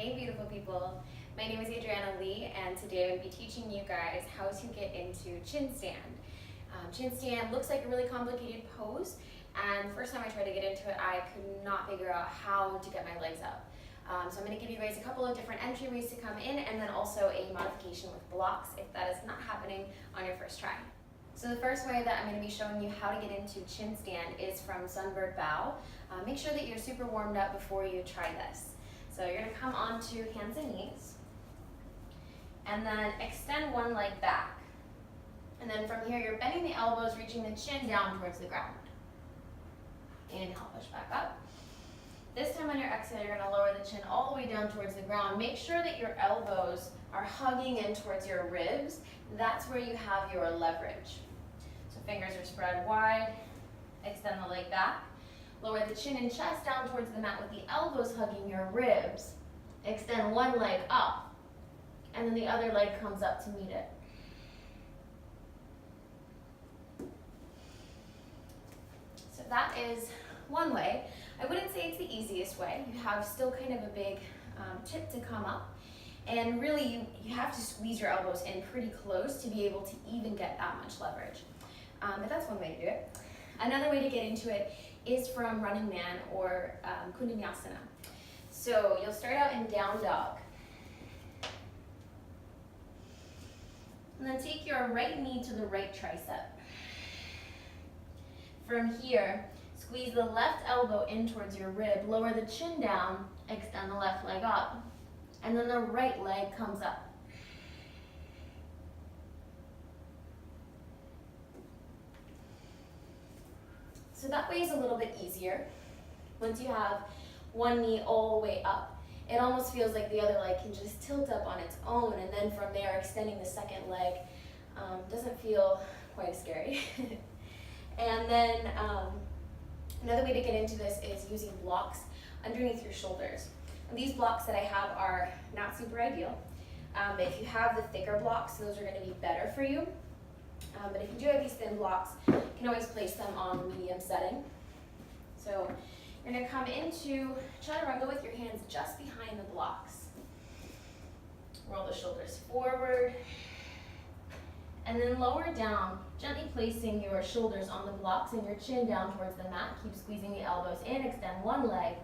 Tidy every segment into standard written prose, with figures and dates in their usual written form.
Hey beautiful people, my name is Adriana Lee and today I'm going to be teaching you guys how to get into chin stand. Chin stand looks like a really complicated pose, and the first time I tried to get into it I could not figure out how to get my legs up. So I'm going to give you guys a couple of different entryways to come in and then also a modification with blocks if that is not happening on your first try. So the first way that I'm going to be showing you how to get into chin stand is from Sunbird Bow. Make sure that you're super warmed up before you try this. So you're going to come onto hands and knees, and then extend one leg back. And then from here, you're bending the elbows, reaching the chin down towards the ground. Inhale, push back up. This time on your exhale, you're going to lower the chin all the way down towards the ground. Make sure that your elbows are hugging in towards your ribs. That's where you have your leverage. So fingers are spread wide. Extend the leg back. Lower the chin and chest down towards the mat with the elbows hugging your ribs. Extend one leg up, and then the other leg comes up to meet it. So that is one way. I wouldn't say it's the easiest way. You have still kind of a big tip to come up, and really you have to squeeze your elbows in pretty close to be able to even get that much leverage. But that's one way to do it. Another way to get into it is from Running Man or Kundinasana. So you'll start out in down dog. And then take your right knee to the right tricep. From here, squeeze the left elbow in towards your rib, lower the chin down, extend the left leg up, and then the right leg comes up. So that way is a little bit easier. Once you have one knee all the way up, it almost feels like the other leg can just tilt up on its own, and then from there extending the second leg doesn't feel quite as scary. And then another way to get into this is using blocks underneath your shoulders. And these blocks that I have are not super ideal. If you have the thicker blocks, those are going to be better for you. But if you do have these thin blocks, you can always place them on the medium setting. So you're going to come into chaturanga with your hands just behind the blocks. Roll the shoulders forward, and then lower down, gently placing your shoulders on the blocks and your chin down towards the mat. Keep squeezing the elbows in, extend one leg,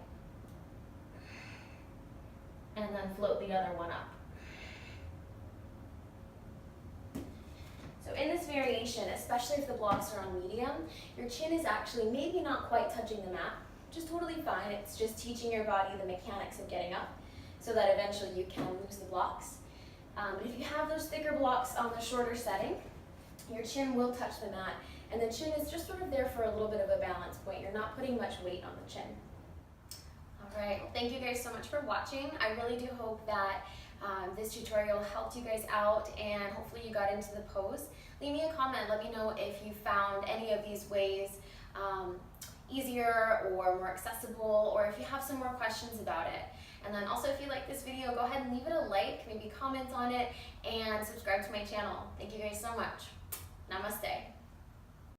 and then float the other one up. So in this variation, especially if the blocks are on medium, your chin is actually maybe not quite touching the mat, which is totally fine. It's just teaching your body the mechanics of getting up so that eventually you can lose the blocks. But if you have those thicker blocks on the shorter setting, your chin will touch the mat, and the chin is just sort of there for a little bit of a balance point. You're not putting much weight on the chin. All right, well, thank you guys so much for watching. I really do hope that this tutorial helped you guys out and hopefully you got into the pose. Leave me a comment, let me know if you found any of these ways easier or more accessible, or if you have some more questions about it. And then also, if you like this video, go ahead and leave it a like, maybe comment on it, and subscribe to my channel. Thank you guys so much. Namaste.